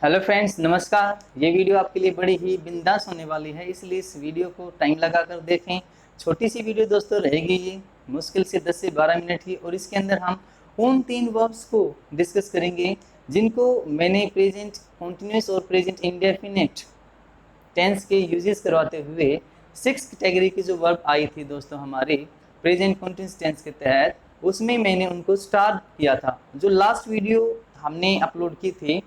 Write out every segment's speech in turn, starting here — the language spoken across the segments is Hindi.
हेलो फ्रेंड्स, नमस्कार। ये वीडियो आपके लिए बड़ी ही बिंदास होने वाली है, इसलिए इस वीडियो को टाइम लगाकर देखें। छोटी सी वीडियो दोस्तों रहेगी ये, मुश्किल से 10 से 12 मिनट की, और इसके अंदर हम उन 3 वर्ब्स को डिस्कस करेंगे जिनको मैंने प्रेजेंट कंटिन्यूस और प्रेजेंट इंडेफिनिट टेंस के यूजेस करवाते हुए 6 कैटेगरी की जो वर्ब आई थी दोस्तों हमारे प्रेजेंट कंटिन्यूस टेंस के तहत, उसमें मैंने उनको स्टार्ट किया था। जो लास्ट वीडियो हमने अपलोड की थी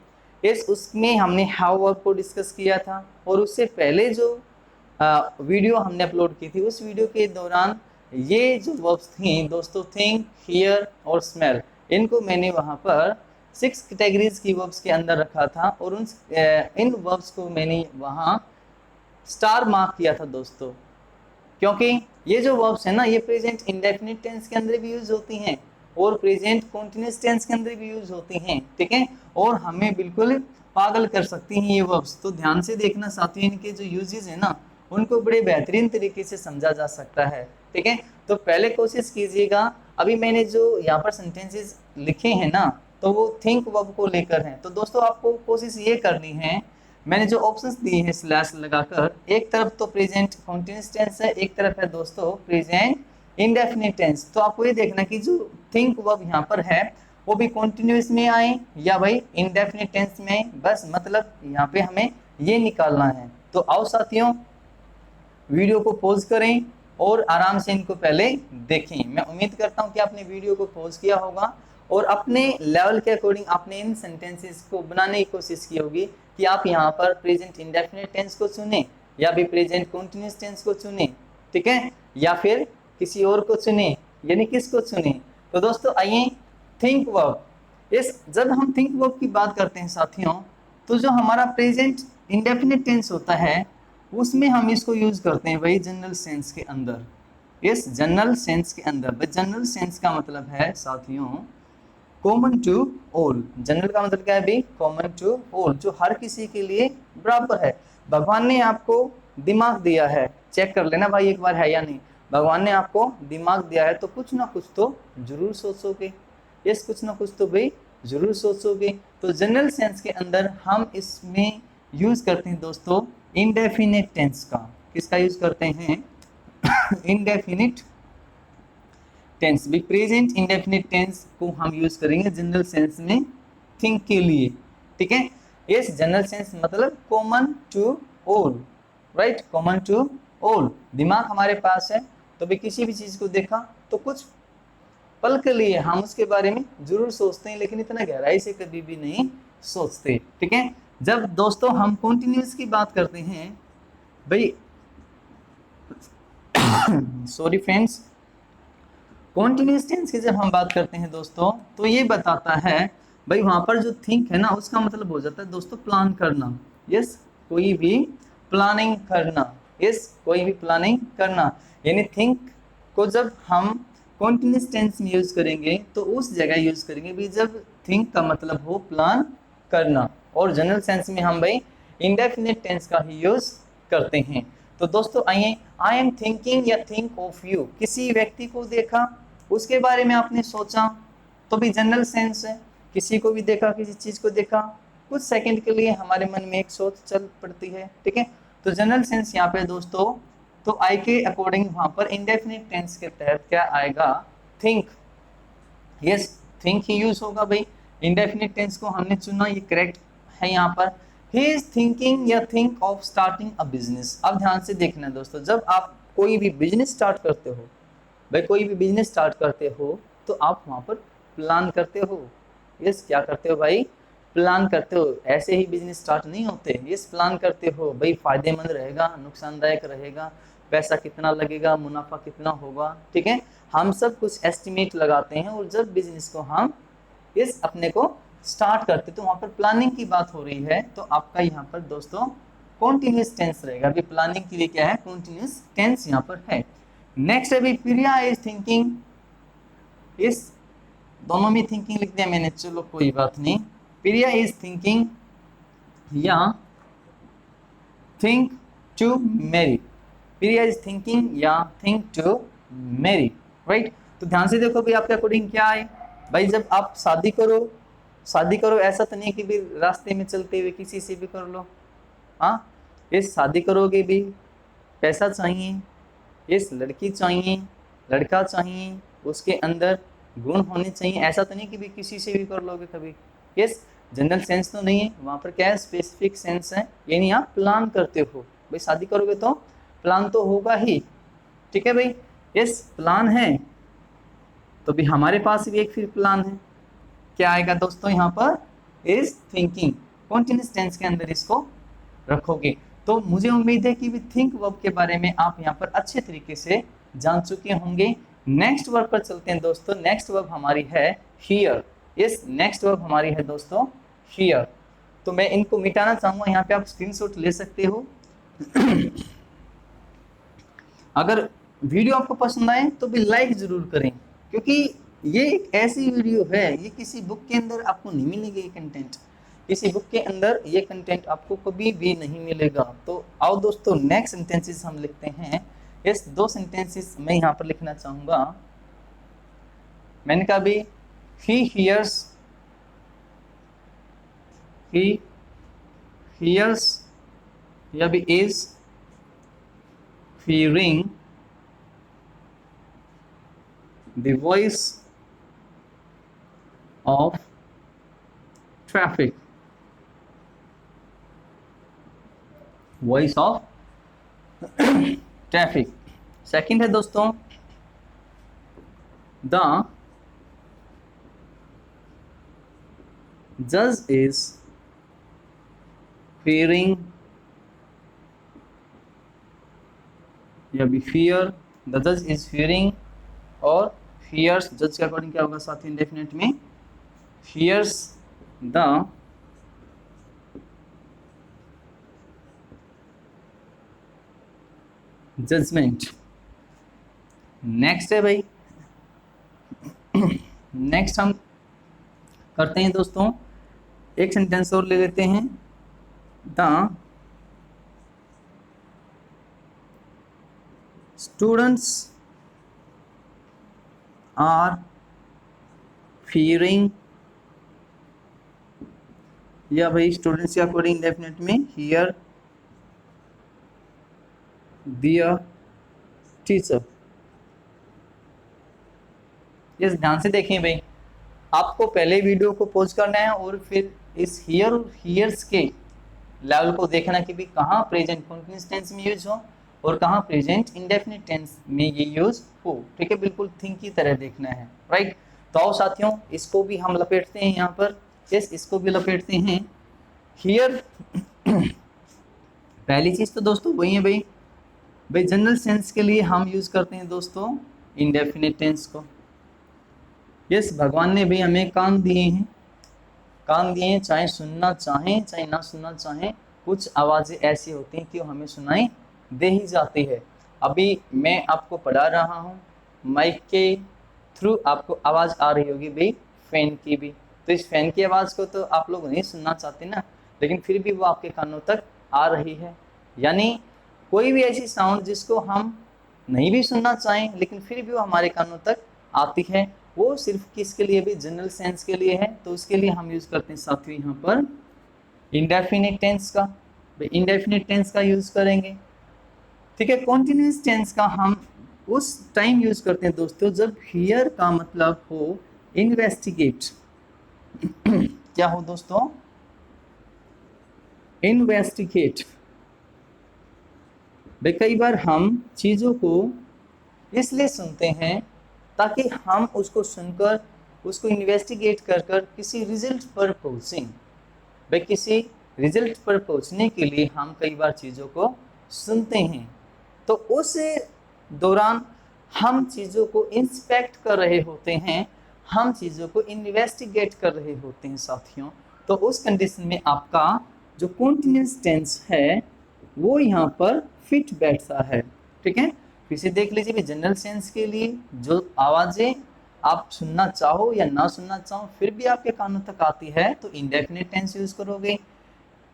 उसमें हमने हाउ वर्ब को डिस्कस किया था, और उससे पहले जो वीडियो हमने अपलोड की थी उस वीडियो के दौरान ये जो वर्ब्स थी दोस्तों, थिंक, हियर और स्मेल, इनको मैंने वहाँ पर 6 कैटेगरीज की वर्ब्स के अंदर रखा था, और इन वर्ब्स को मैंने वहाँ स्टार मार्क किया था दोस्तों, क्योंकि ये जो वर्ब्स है ना, ये प्रेजेंट इंडेफिनिट टेंस के अंदर भी यूज होती हैं और प्रेजेंट कंटीन्यूअस टेंस के अंदर भी यूज होती हैं, ठीक है। और हमें बिल्कुल पागल कर सकती हैं ये वर्ब्स, तो ध्यान से देखना साथियों, इनके जो यूजेस है ना उनको बड़े बेहतरीन तरीके से समझा जा सकता है, ठीक है। तो पहले कोशिश कीजिएगा, अभी मैंने जो यहाँ पर सेंटेंसेस लिखे हैं ना, तो वो थिंक वर्ब को लेकर हैं। तो दोस्तों आपको कोशिश ये करनी है, मैंने जो ऑप्शंस दिए हैं स्लैश लगाकर, एक तरफ तो प्रेजेंट कंटीन्यूअस टेंस है, एक तरफ है दोस्तों प्रेजेंट इंडेफिनिट टेंस। तो आपको ये देखना कि जो थिंक वर्ब यहाँ पर है वो भी कंटीन्यूअस में आए या भाई इंडेफिनिट टेंस में, बस मतलब यहाँ पे हमें ये निकालना है। तो आओ साथियों, वीडियो को पॉज करें और आराम से इनको पहले देखें। मैं उम्मीद करता हूं कि आपने वीडियो को पॉज किया होगा और अपने लेवल के अकॉर्डिंग आपने इन सेंटेंसेस को बनाने की कोशिश की होगी कि आप यहाँ पर प्रेजेंट इंडेफिनिट टेंस को चुने या भी प्रेजेंट कंटीन्यूअस टेंस को चुने, ठीक है, या फिर किसी और को चुने, यानी किसको चुने। तो दोस्तों आइए, थिंक वर्ब, जब हम थिंक वर्ब की बात करते हैं साथियों, तो जो हमारा प्रेजेंट इंडेफिनिट टेंस होता है उसमें हम इसको यूज करते हैं भाई जनरल सेंस के अंदर। इस जनरल सेंस के अंदर, जनरल सेंस का मतलब है साथियों कॉमन टू ऑल। जनरल का मतलब क्या है भाई? कॉमन टू ऑल, जो हर किसी के लिए बराबर है। भगवान ने आपको दिमाग दिया है, चेक कर लेना भाई एक बार है या नहीं। भगवान ने आपको दिमाग दिया है तो कुछ ना कुछ तो जरूर सोचोगे, यस, कुछ ना कुछ तो भाई जरूर सोचोगे। तो जनरल सेंस के अंदर हम इसमें यूज करते हैं दोस्तों इंडेफिनिट टेंस का। किसका यूज करते हैं? Indefinite tense. भी प्रेजेंट इंडेफिनिट टेंस को हम यूज करेंगे जनरल सेंस में थिंक के लिए, ठीक है। यस, जनरल सेंस मतलब common to all, right, common to all. दिमाग हमारे पास है तो भी किसी भी चीज को देखा तो कुछ पल के लिए हम उसके बारे में जरूर सोचते हैं, लेकिन इतना गहराई से कभी भी नहीं सोचते, ठीक है। जब दोस्तों हम कॉन्टिन्यूस की बात करते हैं भाई, सॉरी फ्रेंड्स, कॉन्टिन्यूस टेंस की जब हम बात करते हैं दोस्तों, तो ये बताता है भाई वहां पर जो थिंक है ना उसका मतलब हो जाता है दोस्तों प्लान करना। यस, कोई भी प्लानिंग करना, यस, कोई भी प्लानिंग करना। यानी थिंक को जब हम कॉन्टिन्यूस टेंस में यूज करेंगे तो उस जगह यूज करेंगे भी जब थिंक का मतलब हो प्लान करना, और जनरल सेंस में हम भाई इंडेफिनिट टेंस का ही यूज करते हैं। तो दोस्तों आइए, आई एम थिंकिंग या थिंक ऑफ यू, किसी व्यक्ति को देखा उसके बारे में आपने सोचा तो भी जनरल सेंस है। किसी को भी देखा, किसी चीज को देखा, कुछ सेकंड के लिए हमारे मन में एक सोच चल पड़ती है, ठीक है। तो जनरल सेंस यहाँ पे दोस्तों, तो आई के अकॉर्डिंग वहां पर इंडेफिनिट टेंस के तहत क्या आएगा? Think. Yes, think he use होगा भाई। इंडेफिनिट टेंस को हमने चुना, ये करेक्ट है यहाँ पर। ही इज थिंकिंग या think of starting a business. अब ध्यान से देखना दोस्तों, जब आप कोई भी बिजनेस स्टार्ट करते हो भाई, कोई भी बिजनेस स्टार्ट करते हो तो आप वहां पर प्लान करते हो। यस, क्या करते हो भाई? प्लान करते हो। ऐसे ही बिजनेस स्टार्ट नहीं होते, यस, प्लान करते हो भाई, फायदेमंद रहेगा, नुकसानदायक रहेगा, पैसा कितना लगेगा, मुनाफा कितना होगा, ठीक है। हम सब कुछ एस्टिमेट लगाते हैं, और जब बिजनेस को हम इस अपने को स्टार्ट करते तो वहां पर प्लानिंग की बात हो रही है। तो आपका यहाँ पर दोस्तों कॉन्टिन्यूस टेंस रहेगा। अभी प्लानिंग के लिए क्या है? कॉन्टिन्यूस टेंस यहाँ पर है। नेक्स्ट अभी प्रिया इज थिंकिंग, इस दोनों में थिंकिंग लिख दिया मैंने, चलो कोई बात नहीं। प्रिया इज थिंकिंग या think to marry, Priya is thinking या थिंक टू मैरी, राइट। तो ध्यान से देखो भाई आपके अकॉर्डिंग क्या है भाई, जब आप शादी करो, शादी करो ऐसा तो नहीं कि भी रास्ते में चलते हुए किसी से भी कर लो। हाँ, इस शादी करोगे भी पैसा चाहिए, इस लड़की चाहिए, लड़का चाहिए, उसके अंदर गुण होने चाहिए। ऐसा तो नहीं कि भी किसी से भी कर लोगे कभी। यस, जनरल सेंस तो नहीं है वहाँ पर, क्या है स्पेसिफिक सेंस है, यानी आप प्लान करते हो। भाई शादी करोगे तो प्लान तो होगा ही, ठीक है भाई। यस, प्लान है तो भी हमारे पास भी एक फिर प्लान है। क्या आएगा दोस्तों यहाँ पर, इज थिंकिंग। कॉन्टिन्यूअस टेंस के अंदर इसको रखोगे। तो मुझे उम्मीद है कि भी थिंक वर्ब के बारे में आप यहाँ पर अच्छे तरीके से जान चुके होंगे। नेक्स्ट वर्ब पर चलते हैं दोस्तों। नेक्स्ट वर्ब हमारी है हियर। यस, नेक्स्ट वर्ब हमारी है दोस्तों हियर। तो मैं इनको मिटाना चाहूंगा, यहाँ पे आप स्क्रीनशॉट ले सकते हो। अगर वीडियो आपको पसंद आए तो भी लाइक जरूर करें, क्योंकि ये एक ऐसी वीडियो है, ये किसी बुक के अंदर आपको नहीं मिलेगी ये कंटेंट। किसी बुक के अंदर ये कंटेंट आपको कभी भी नहीं मिलेगा। तो आओ दोस्तों नेक्स्ट सेंटेंसेस हम लिखते हैं। इस 2 सेंटेंसेस मैं यहाँ पर लिखना चाहूंगा। मैंने कहा भी ही हियर्स या भी is hearing the voice of traffic. Voice of traffic. Second है दोस्तों the judge is fearing या भी fear, the judge is fearing और fears, जज के अकॉर्डिंग क्या होगा साथ ही इंडेफिनेट में, fears the judgment। नेक्स्ट है भाई, नेक्स्ट हम करते हैं दोस्तों, एक सेंटेंस और ले लेते हैं। द स्टूडेंट्स आर fearing या भाई स्टूडेंट्स के अकॉर्डिंग डेफिनेट में हियर दियर टीचर। यस, ध्यान से देखें भाई, आपको पहले वीडियो को पॉज करना है और फिर इस हियर और हियर्स के लेवल को देखना कि भी कहाँ प्रेजेंट कंटीन्यूअस टेंस में यूज हो और कहाँ प्रेजेंट इंडेफिनिट टेंस में ये यूज हो। ठीक है, बिल्कुल थिंक की तरह देखना है, राइट। तो आओ साथियों इसको भी हम लपेटते हैं यहाँ पर। यस, इसको भी लपेटते हैं। हियर पहली चीज तो दोस्तों वही है भाई, जनरल सेंस के लिए हम यूज करते हैं दोस्तों इंडेफिनिट टेंस को। यस, भगवान ने भी हमें कान दिए हैं, कान दिए हैं, चाहे सुनना चाहें चाहे ना सुनना चाहें। कुछ आवाज़ें ऐसी होती हैं कि वो हमें सुनाई दे ही जाती है। अभी मैं आपको पढ़ा रहा हूँ, माइक के थ्रू आपको आवाज़ आ रही होगी भाई फैन की भी। तो इस फैन की आवाज़ को तो आप लोग नहीं सुनना चाहते ना, लेकिन फिर भी वो आपके कानों तक आ रही है। यानी कोई भी ऐसी साउंड जिसको हम नहीं भी सुनना चाहें लेकिन फिर भी वो हमारे कानों तक आती है, वो सिर्फ किसके लिए भी, जनरल सेंस के लिए है। तो उसके लिए हम यूज़ करते हैं साथियों यहाँ पर इंडेफिनिट टेंस का। इंडेफिनिट टेंस का यूज़ करेंगे, ठीक है। कॉन्टिन्यूअस टेंस का हम उस टाइम यूज़ करते हैं दोस्तों जब हियर का मतलब हो इन्वेस्टिगेट। क्या हो दोस्तों, इन्वेस्टिगेट। भाई कई बार हम चीज़ों को इसलिए सुनते हैं ताकि हम उसको सुनकर उसको इन्वेस्टिगेट कर कर किसी रिजल्ट पर पहुँचें। भाई किसी रिजल्ट पर पहुँचने के लिए हम कई बार चीज़ों को सुनते हैं, तो उस दौरान हम चीज़ों को इंस्पेक्ट कर रहे होते हैं, हम चीज़ों को इन्वेस्टिगेट कर रहे होते हैं साथियों। तो उस कंडीशन में आपका जो कॉन्टिन्यूअस टेंस है वो यहाँ पर फिट बैठता है, ठीक है। फिर से देख लीजिए, जनरल सेंस के लिए जो आवाज़ें आप सुनना चाहो या ना सुनना चाहो फिर भी आपके कानों तक आती है तो इंडेफिनिट टेंस यूज करोगे,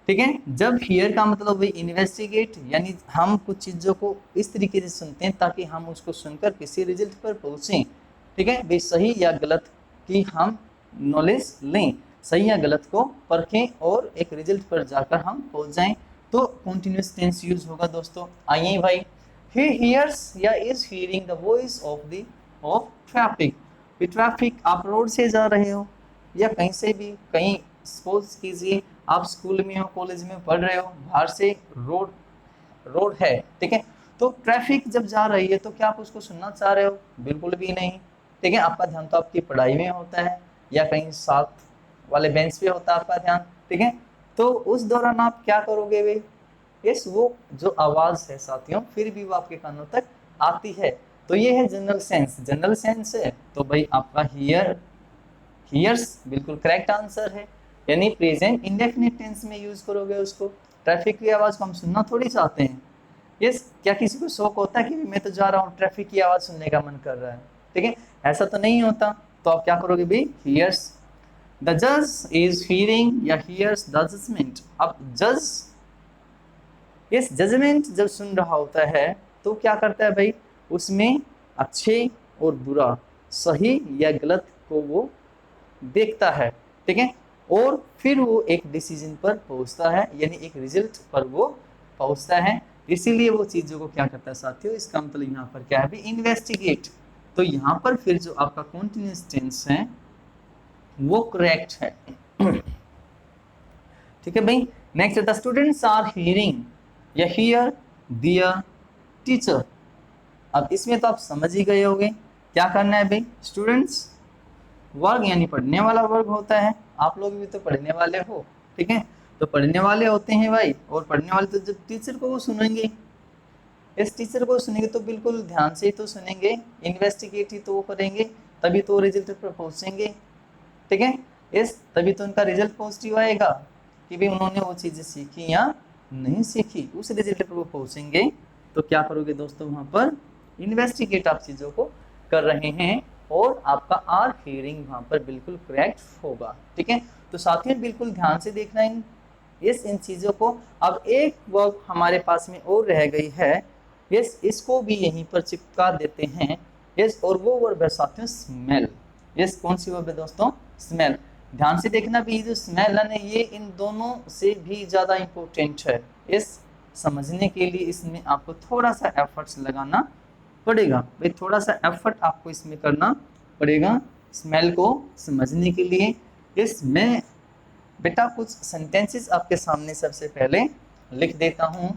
ठीक है। जब हियर का मतलब वही इन्वेस्टिगेट, यानी हम कुछ चीज़ों को इस तरीके से सुनते हैं ताकि हम उसको सुनकर किसी रिजल्ट पर पहुँचें, ठीक है भाई, सही या गलत की हम नॉलेज लें। सही या गलत को परखें और एक रिजल्ट पर जाकर हम पहुंच जाएं, तो कॉन्टिन्यूस टेंस यूज होगा दोस्तों। आइए भाई, ही हियर्स या is hearing the voice of traffic. Traffic, आप रोड से जा रहे हो या कहीं से भी, कहीं सपोज कीजिए आप स्कूल में हो, कॉलेज में पढ़ रहे हो, बाहर से रोड रोड है, ठीक है, तो ट्रैफिक जब जा रही है तो क्या आप उसको सुनना चाह रहे हो? बिल्कुल भी नहीं, ठीक है। आपका ध्यान तो आपकी पढ़ाई में होता है या कहीं साथ वाले बेंच पे होता है आपका ध्यान, ठीक है। तो उस दौरान आप क्या करोगे भाई? यस, वो जो आवाज है साथियों फिर भी वो आपके कानों तक आती है। तो ये है जनरल सेंस। जनरल सेंस है तो भाई आपका हियर्स बिल्कुल करेक्ट आंसर है, यानी प्रेजेंट इंडेफिनिट टेंस में यूज करोगे उसको। ट्रैफिक की आवाज को हम सुनना थोड़ी चाहते हैं। यस, क्या किसी को शौक होता है कि मैं तो जा रहा हूँ, ट्रैफिक की आवाज सुनने का मन कर रहा है, ठीक है, ऐसा तो नहीं होता। तो आप क्या करोगे भाई? हियर्स द जज इज हियरिंग या हियर्स द जजमेंट। अब जज, यस, जजमेंट जब सुन रहा होता है तो क्या करता है भाई? उसमें अच्छे और बुरा, सही या गलत को वो देखता है, ठीक है, और फिर वो एक डिसीजन पर पहुंचता है, यानी एक रिजल्ट पर वो पहुंचता है। इसीलिए वो चीजों को क्या करता है साथियों? इसका मतलब यहाँ पर क्या है? इन्वेस्टिगेट। तो यहाँ पर फिर जो आपका कॉन्टिन्यूअस टेंस है वो करेक्ट है। ठीक है भाई। Next, the students are hearing या हियर दियर टीचर। अब इसमें तो आप समझ ही गए होंगे क्या करना है भाई। स्टूडेंट्स वर्ग यानी पढ़ने वाला वर्ग होता है, आप लोग भी तो पढ़ने वाले हो, ठीक है, तो पढ़ने वाले होते हैं भाई, और पढ़ने वाले तो जब टीचर को वो सुनेंगे, इस टीचर को सुनेंगे तो बिल्कुल ध्यान से ही तो सुनेंगे, इन्वेस्टिगेट ही तो वो करेंगे, तभी तो रिजल्ट पर पहुंचेंगे, ठीक है। इस तभी तो उनका रिजल्ट पॉजिटिव आएगा कि भाई उन्होंने वो चीजें सीखी या नहीं सीखी, उस रिजल्ट पर वो पहुंचेंगे। तो क्या करोगे दोस्तों? वहां पर इन्वेस्टिगेट आप चीजों को कर रहे हैं, और आपका आर हियरिंग वहां पर बिल्कुल करेक्ट होगा, ठीक है। तो साथियों बिल्कुल ध्यान से देखना इन चीजों को। अब एक वर्ब हमारे पास में और रह गई है, यस, इसको भी यहीं पर चिपका देते हैं, यस, और वो वर्ब है साथियों स्मेल। यस, कौन सी वर्ब है दोस्तों? स्मेल। ध्यान से देखना भी, जो स्मेल है ये इन दोनों से भी ज्यादा इंपॉर्टेंट है। इस समझने के लिए इसमें आपको थोड़ा सा एफर्ट्स लगाना पड़ेगा भाई, थोड़ा सा एफर्ट आपको इसमें करना पड़ेगा स्मेल को समझने के लिए। इसमें बेटा कुछ सेंटेंसेस आपके सामने सबसे पहले लिख देता हूं।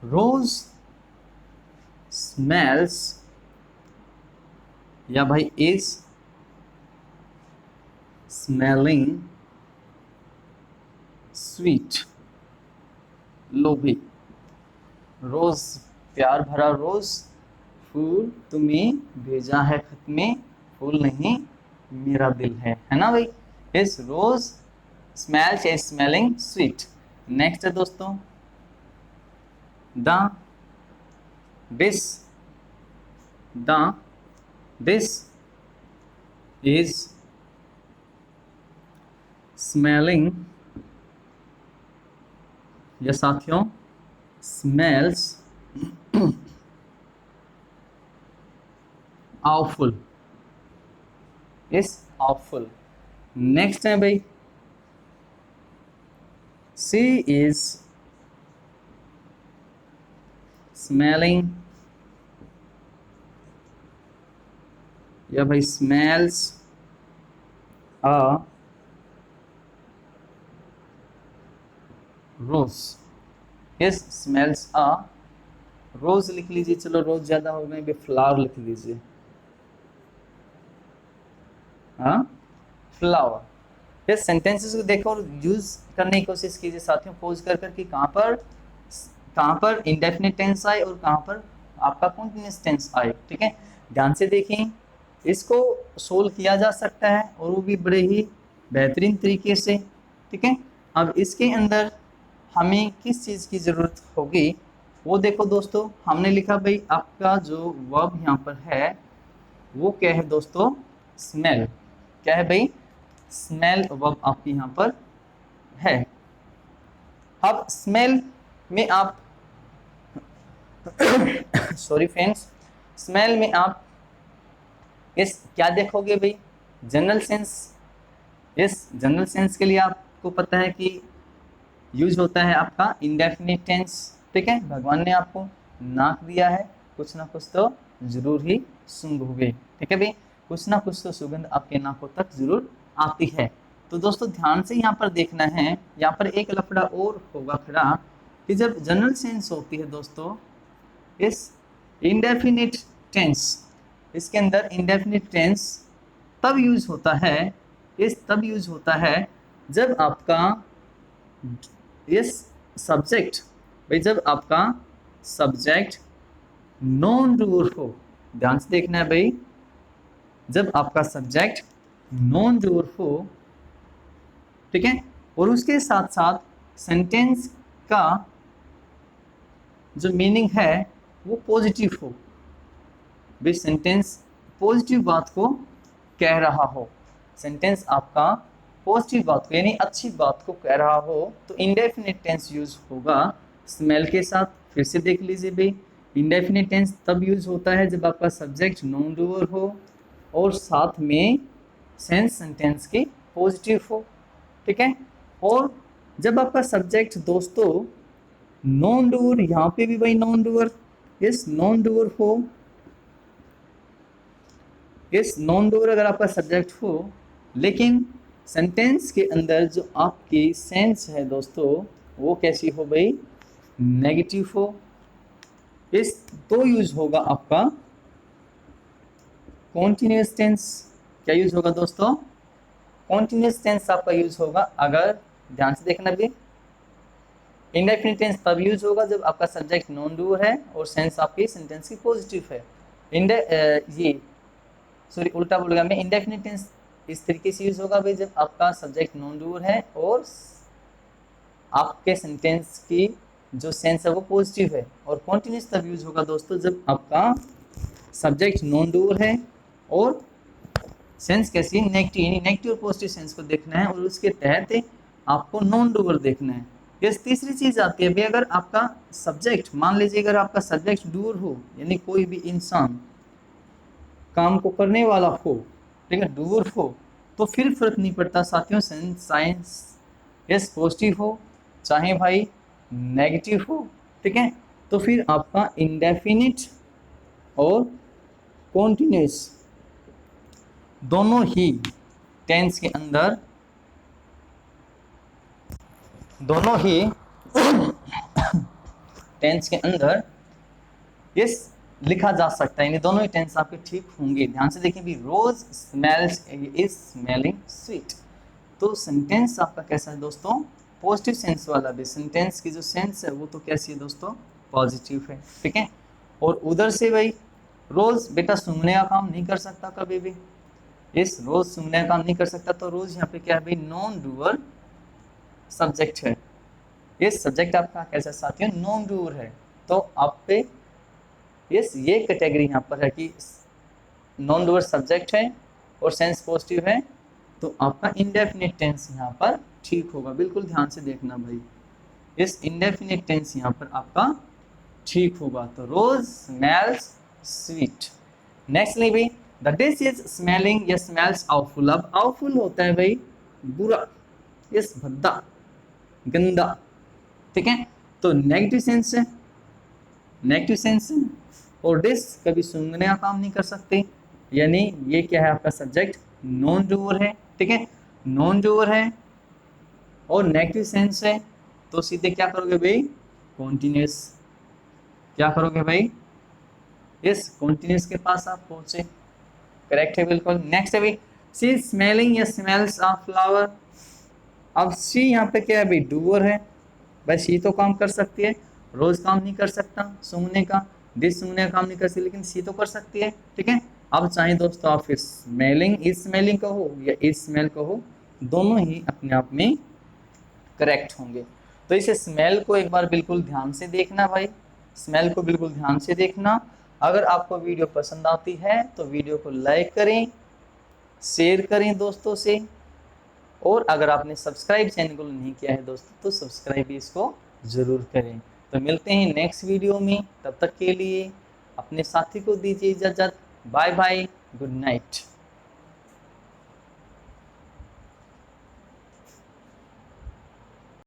रोज स्मेल्स या भाई इज स्मेलिंग स्वीट। लो भी, रोज प्यार भरा रोज, फूल तुम्हें भेजा है खत में, फूल नहीं मेरा दिल है ना भाई। इस रोज स्मेल्स या स्मेलिंग स्वीट। नेक्स्ट है दोस्तों the dish, the dish is smelling या साथियों smells awful, is awful। Next है भाई she is smelling या भाई smells a rose। yes, smells a rose लिख लीजिए, चलो रोज ज्यादा हो गए, फ्लावर लिख लीजिए, हाँ फ्लावर। ये सेंटेंसेस को देखो और यूज करने की कोशिश कीजिए साथियों, पोज कर कर कि कहाँ पर इंडेफिनिट टेंस आए और कहाँ पर आपका कॉन्टिन्यूअस टेंस आए, ठीक है। ध्यान से देखें, इसको सोल्व किया जा सकता है और वो भी बड़े ही बेहतरीन तरीके से, ठीक है। अब इसके अंदर हमें किस चीज़ की ज़रूरत होगी वो देखो दोस्तों, हमने लिखा भाई आपका जो वर्ब यहाँ पर है वो क्या है दोस्तों? स्मेल। क्या है भाई? स्मेल वर्ब आपकी यहाँ पर है। अब स्मेल में आप सॉरी फ्रेंड्स, स्मेल में आप इस क्या देखोगे भाई, जनरल सेंस। इस जनरल सेंस के लिए आपको पता है कि यूज होता है आपका इंडेफिनिट टेंस। ठीक है, भगवान ने आपको नाक दिया है, कुछ ना कुछ तो जरूर ही सूंघोगे। ठीक है भाई, कुछ ना कुछ तो सुगंध आपके नाकों तक जरूर आती है। तो दोस्तों ध्यान से यहाँ पर देखना है, यहाँ पर एक लफड़ा और होगा खड़ा कि जब जनरल सेंस होती है दोस्तों इस इंडेफिनिट टेंस, इसके अंदर इंडेफिनिट टेंस तब यूज होता है, तब यूज होता है जब आपका इस सब्जेक्ट, भाई जब आपका सब्जेक्ट नॉन डूअर हो। ध्यान से देखना है भाई, जब आपका सब्जेक्ट नॉन डूअर हो, ठीक है, और उसके साथ साथ सेंटेंस का जो मीनिंग है वो पॉजिटिव हो। भाई सेंटेंस पॉजिटिव बात को कह रहा हो, सेंटेंस आपका पॉजिटिव बात को यानी अच्छी बात को कह रहा हो, तो इंडेफिनिट टेंस यूज होगा स्मेल के साथ। फिर से देख लीजिए भाई, इंडेफिनिट टेंस तब यूज होता है जब आपका सब्जेक्ट नॉन डूअर हो और साथ में सेंस सेंटेंस की पॉजिटिव हो। ठीक है, और जब आपका सब्जेक्ट दोस्तों नॉन डूअर, यहाँ पे भी भाई नॉन डूअर, इस नॉन डूअर हो, इस नॉन डूअर अगर आपका सब्जेक्ट हो, लेकिन सेंटेंस के अंदर जो आपकी सेंस है दोस्तों वो कैसी हो भाई, नेगेटिव हो, इस तो यूज होगा आपका कॉन्टिन्यूअस टेंस। क्या यूज होगा दोस्तों, कॉन्टिन्यूअस टेंस आपका यूज होगा। अगर ध्यान से देखना भी, इंडेफिनिट टेंस तब यूज होगा जब आपका सब्जेक्ट नॉन डूअर है और सेंस आपकी सेंटेंस की पॉजिटिव है। ये सॉरी उल्टा बोल गया मैं, इंडेफिनिट टेंस इस तरीके से यूज होगा भाई जब आपका सब्जेक्ट नॉन डूअर है और आपके सेंटेंस की जो सेंस है वो पॉजिटिव है। और कॉन्टिन्यूस तब यूज होगा दोस्तों जब आपका सब्जेक्ट नॉन डूअर है और सेंस कैसी, नेगेटिव, यानी नेगेटिव और पॉजिटिव सेंस को देखना है और उसके तहत आपको नॉन डूअर देखना है। ये तीसरी चीज आती है भाई, अगर आपका सब्जेक्ट, मान लीजिए अगर आपका सब्जेक्ट डूअर हो यानी कोई भी इंसान काम को करने वाला हो, ठीक है, डूअर हो, तो फिर फर्क नहीं पड़ता साथियों साइंस यस पॉजिटिव हो चाहे भाई नेगेटिव हो। ठीक है, तो फिर आपका इंडेफिनिट और कॉन्टिन्यूस दोनों ही टेंस के अंदर, दोनों ही टेंस के अंदर इस लिखा जा सकता है, यानी दोनों ही टेंस आपके ठीक होंगे। ध्यान से देखें भी, रोज स्मेल्स इज स्मेलिंग स्वीट, तो सेंटेंस आपका कैसा है दोस्तों, पॉजिटिव सेंस वाला भी, सेंटेंस की जो सेंस है वो तो कैसी है दोस्तों, पॉजिटिव है। ठीक है, और उधर से भाई रोज बेटा सूंघने का काम नहीं कर सकता कभी भी, इस रोज सूंघने का काम नहीं कर सकता, तो रोज यहाँ पे क्या है भाई, नॉन डूअर सब्जेक्ट है। ये सब्जेक्ट आपका कैसा साथियों, नॉन डूअर है, तो आप पे ये कैटेगरी यहाँ पर है कि नॉन डूअर सब्जेक्ट है और सेंस पॉजिटिव है, तो आपका इंडेफिनिट टेंस यहाँ पर ठीक होगा। बिल्कुल ध्यान से देखना भाई, इस इंडेफिनिट टेंस यहाँ पर आपका ठीक होगा। तो रोज स्मेल्स स्वीट। नेक्स्ट नहीं भाई, द डिश इज स्मेलिंग या स्मेल्स आउटफुल। अब आउटफुल होता है भाई बुरा, यस भद्दा, गंदा। ठीक है, तो नेगेटिव सेंस है, नेगेटिव सेंस है, और डिश कभी सूंघने का काम नहीं कर सकते, यानी ये क्या है आपका सब्जेक्ट नॉन डूअर है। ठीक है, नॉन डूअर है और नेगेटिव सेंस है, तो सीधे क्या करोगे भाई, कॉन्टिन्यूस। क्या करोगे भाई, इस कॉन्टिन्यूस के पास आप पहुंचे, करेक्ट है बिल्कुल। नेक्स्ट है भाई, सी स्मेलिंग या स्मेल्स ऑफ फ्लावर। अब सी यहाँ पे क्या है भाई, डूअर है, भाई सी तो काम कर सकती है, रोज काम नहीं कर सकता सूंघने का, डिश सूंघने का काम नहीं कर सकती, लेकिन सी तो कर सकती है। ठीक है, अब चाहे दोस्तों आप फिर स्मेलिंग इज स्मेलिंग कहो या इज स्मेल कहो, दोनों ही अपने आप में करेक्ट होंगे। तो इसे स्मेल को एक बार बिल्कुल ध्यान से देखना भाई, स्मेल को बिल्कुल ध्यान से देखना। अगर आपको वीडियो पसंद आती है तो वीडियो को लाइक करें, शेयर करें दोस्तों से, और अगर आपने सब्सक्राइब चैनल को नहीं किया है दोस्तों तो सब्सक्राइब भी इसको ज़रूर करें। तो मिलते हैं नेक्स्ट वीडियो में, तब तक के लिए अपने साथी को दीजिए इजाज़त। Bye bye, good night.